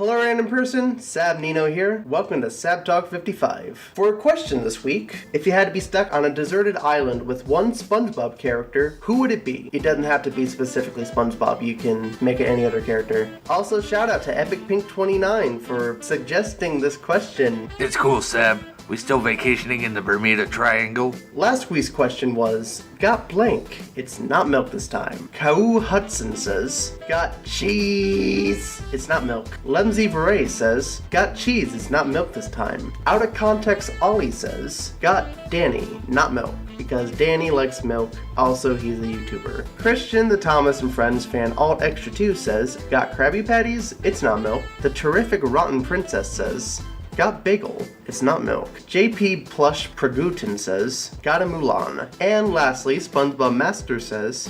Hello random person, Sab Nino here. Welcome to Sab Talk 55. For a question this week, if you had to be stuck on a deserted island with one SpongeBob character, who would it be? It doesn't have to be specifically SpongeBob, you can make it any other character. Also shout out to EpicPink29 for suggesting this question. It's cool, Sab. We still vacationing in the Bermuda Triangle? Last week's question was, got blank. It's not milk this time. Kau Hudson says, got cheese. It's not milk. Lemsy Veray says, got cheese. It's not milk this time. Out of context Ollie says, got Danny. Not milk. Because Danny likes milk. Also, he's a YouTuber. Christian, the Thomas and Friends fan Alt Extra 2 says, got Krabby Patties. It's not milk. The terrific Rotten Princess says, got bagel. It's not milk. JP Plush Pragutin says, got a Mulan. And lastly, SpongeBob Master says,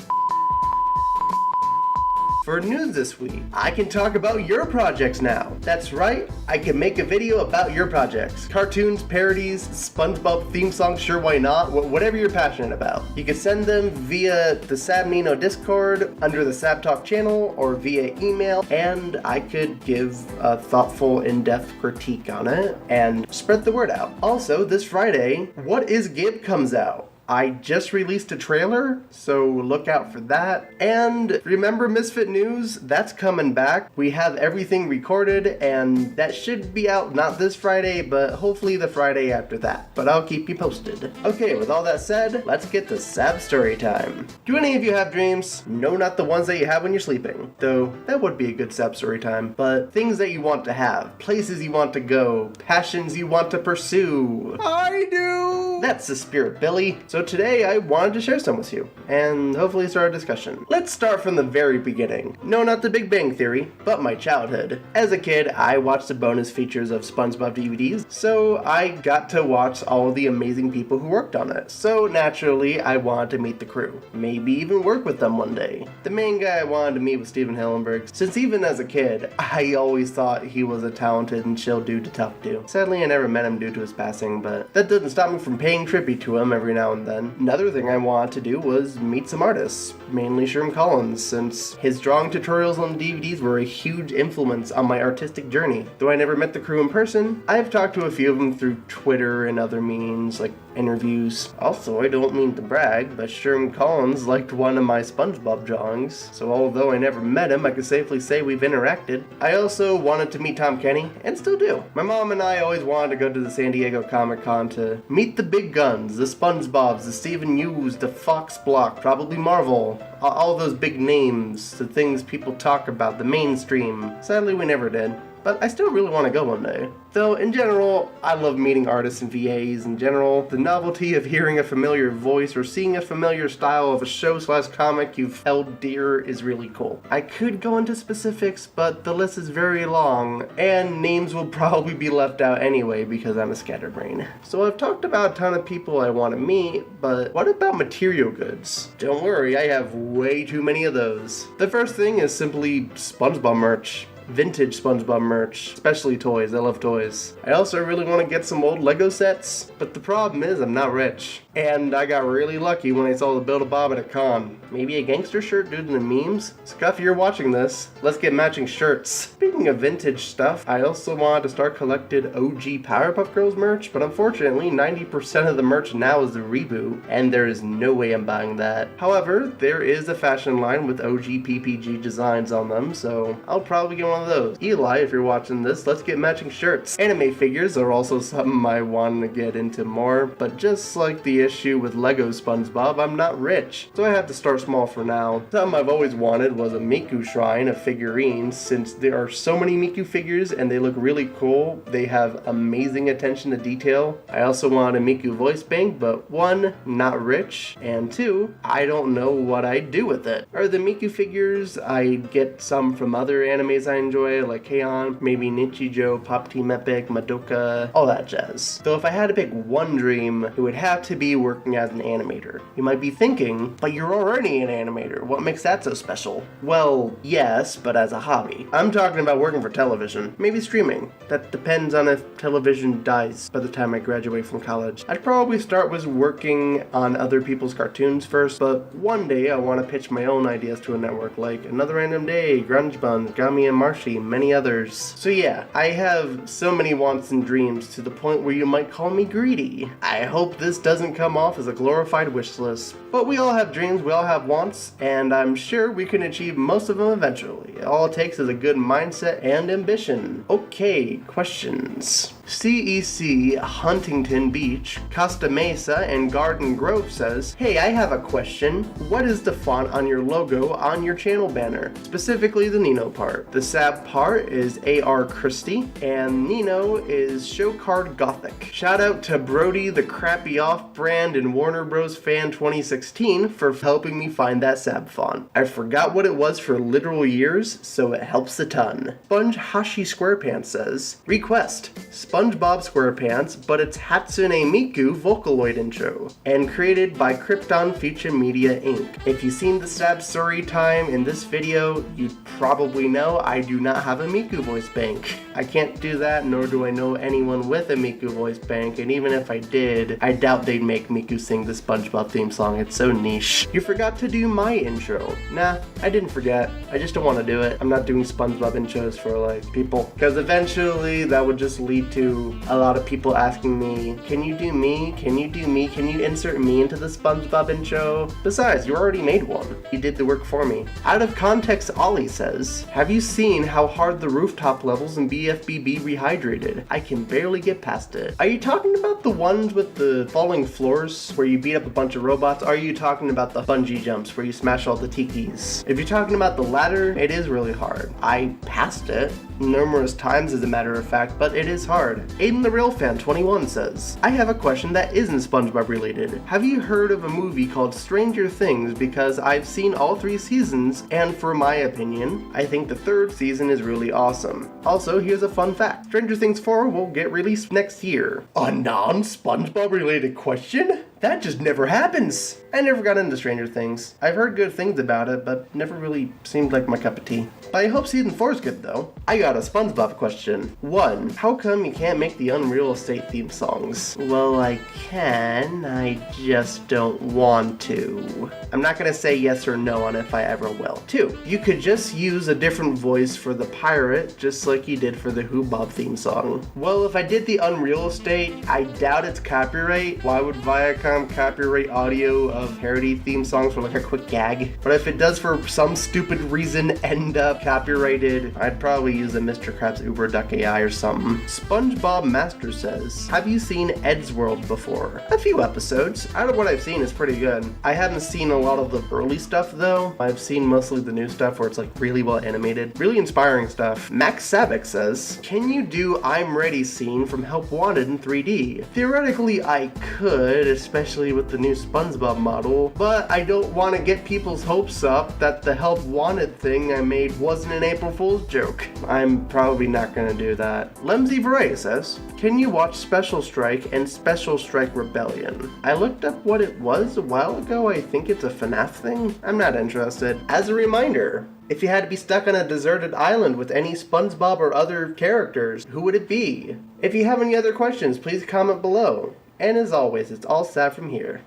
for news this week, I can talk about your projects now. That's right, I can make a video about your projects. Cartoons, parodies, SpongeBob theme songs, sure why not, whatever you're passionate about. You can send them via the SabNino Discord, under the Sab Talk channel, or via email, and I could give a thoughtful, in-depth critique on it, and spread the word out. Also, this Friday, What Is Gib comes out. I just released a trailer, so look out for that. And remember Misfit News? That's coming back. We have everything recorded, and that should be out not this Friday, but hopefully the Friday after that. But I'll keep you posted. Okay, with all that said, let's get to Sab Story Time. Do any of you have dreams? No, not the ones that you have when you're sleeping. Though, that would be a good Sab Story Time. But things that you want to have, places you want to go, passions you want to pursue. I do! That's the spirit, Billy. So today I wanted to share some with you, and hopefully start a discussion. Let's start from the very beginning. No, not the Big Bang Theory, but my childhood. As a kid, I watched the bonus features of SpongeBob DVDs, so I got to watch all the amazing people who worked on it. So naturally, I wanted to meet the crew. Maybe even work with them one day. The main guy I wanted to meet was Steven Hillenburg, since even as a kid, I always thought he was a talented and chill dude to talk to. Sadly, I never met him due to his passing, but that doesn't stop me from paying tribute to him every now and then. Another thing I wanted to do was meet some artists, mainly Sherm Collins, since his drawing tutorials on DVDs were a huge influence on my artistic journey. Though I never met the crew in person, I've talked to a few of them through Twitter and other means, like interviews. Also, I don't mean to brag, but Sherm Collins liked one of my SpongeBob drawings, so although I never met him, I can safely say we've interacted. I also wanted to meet Tom Kenny, and still do. My mom and I always wanted to go to the San Diego Comic Con to meet the big guns, the SpongeBobs, the Steven Yews, the Fox Block, probably Marvel, all those big names, the things people talk about, the mainstream. Sadly, we never did. But I still really want to go one day. Though, in general, I love meeting artists and VAs in general. The novelty of hearing a familiar voice or seeing a familiar style of a show/comic you've held dear is really cool. I could go into specifics, but the list is very long, and names will probably be left out anyway because I'm a scatterbrain. So I've talked about a ton of people I want to meet, but what about material goods? Don't worry, I have way too many of those. The first thing is simply SpongeBob merch. Vintage SpongeBob merch, especially toys. I love toys. I also really want to get some old Lego sets, but the problem is I'm not rich. And I got really lucky when I saw the Build-A-Bob at a con. Maybe a gangster shirt due to the memes? Scuff, you're watching this. Let's get matching shirts. Speaking of vintage stuff, I also wanted to start collecting OG Powerpuff Girls merch, but unfortunately 90% of the merch now is the reboot, and there is no way I'm buying that. However, there is a fashion line with OG PPG designs on them, so I'll probably get one of those. Eli, if you're watching this, let's get matching shirts. Anime figures are also something I want to get into more, but just like the issue with Lego SpongeBob, I'm not rich, so I have to start small for now. Something I've always wanted was a Miku shrine of figurines, since there are so many Miku figures and they look really cool. They have amazing attention to detail. I also wanted a Miku voice bank, but one, not rich, and two, I don't know what I'd do with it. Are the Miku figures, I'd get some from other animes I enjoy, like K-On!, maybe Nichijou, Pop Team Epic, Madoka, all that jazz. Though if I had to pick one dream, it would have to be working as an animator. You might be thinking, but you're already an animator. What makes that so special? Well, yes, but as a hobby. I'm talking about working for television. Maybe streaming. That depends on if television dies by the time I graduate from college. I'd probably start with working on other people's cartoons first, but one day I want to pitch my own ideas to a network like Another Random Day, Grunge Buns, Gummy and Mark Hashi, many others. So yeah, I have so many wants and dreams to the point where you might call me greedy. I hope this doesn't come off as a glorified wish list. But we all have dreams, we all have wants, and I'm sure we can achieve most of them eventually. All it takes is a good mindset and ambition. Okay, questions. CEC Huntington Beach, Costa Mesa, and Garden Grove says, hey, I have a question. What is the font on your logo on your channel banner? Specifically the Nino part. The Sab part is AR Christie, and Nino is Showcard Gothic. Shout out to Brody the Crappy Off-Brand and Warner Bros. Fan 2016 for helping me find that Sab font. I forgot what it was for literal years, so it helps a ton. Sponge Hashi Squarepants says, request, SpongeBob SquarePants, but it's Hatsune Miku Vocaloid intro, and created by Krypton Feature Media Inc. If you've seen the Sab Story Time in this video, you probably know I do not have a Miku voice bank. I can't do that, nor do I know anyone with a Miku voice bank, and even if I did, I doubt they'd make Miku sing the SpongeBob theme song. It's so niche. You forgot to do my intro. Nah, I didn't forget. I just don't want to do it. I'm not doing SpongeBob intros for like people, because eventually that would just lead to a lot of people asking me, can you do me? Can you do me? Can you insert me into the SpongeBob intro? Besides, you already made one. You did the work for me. Out of context, Ollie says, have you seen how hard the rooftop levels in BFBB rehydrated? I can barely get past it. Are you talking about the ones with the falling floors where you beat up a bunch of robots? Or are you talking about the bungee jumps where you smash all the tikis? If you're talking about the latter, it is really hard. I passed it numerous times as a matter of fact, but it is hard. Aiden the Real Fan 21 says, I have a question that isn't SpongeBob related. Have you heard of a movie called Stranger Things? Because I've seen all 3 seasons, and for my opinion, I think the 3rd season is really awesome. Also, here's a fun fact. Stranger Things 4 will get released next year. A non-SpongeBob related question? That just never happens. I never got into Stranger Things. I've heard good things about it, but never really seemed like my cup of tea. But I hope season 4 is good though. I got a SpongeBob question. 1. How come you can't make the Unreal Estate theme songs? Well, I can, I just don't want to. I'm not gonna say yes or no on if I ever will. 2. You could just use a different voice for the pirate, just like you did for the Who Bob theme song. Well, if I did the Unreal Estate, I doubt it's copyright. Why would Viacom copyright audio of parody theme songs for like a quick gag? But if it does for some stupid reason end up copyrighted, I'd probably use a Mr. Krabs Uber Duck AI or something. SpongeBob Master says, have you seen Eddsworld before? A few episodes. Out of what I've seen, it's pretty good. I haven't seen a lot of the early stuff though. I've seen mostly the new stuff where it's like really well animated. Really inspiring stuff. Max Savick says, can you do I'm Ready scene from Help Wanted in 3D? Theoretically, I could, especially with the new SpongeBob model, but I don't want to get people's hopes up that the Help Wanted thing I made wasn't an April Fool's joke. I'm probably not gonna do that. Lemsy Variety says, can you watch Special Strike and Special Strike Rebellion? I looked up what it was a while ago. I think it's a FNAF thing. I'm not interested. As a reminder, if you had to be stuck on a deserted island with any SpongeBob or other characters, who would it be? If you have any other questions, please comment below. And as always, it's all Sab from here.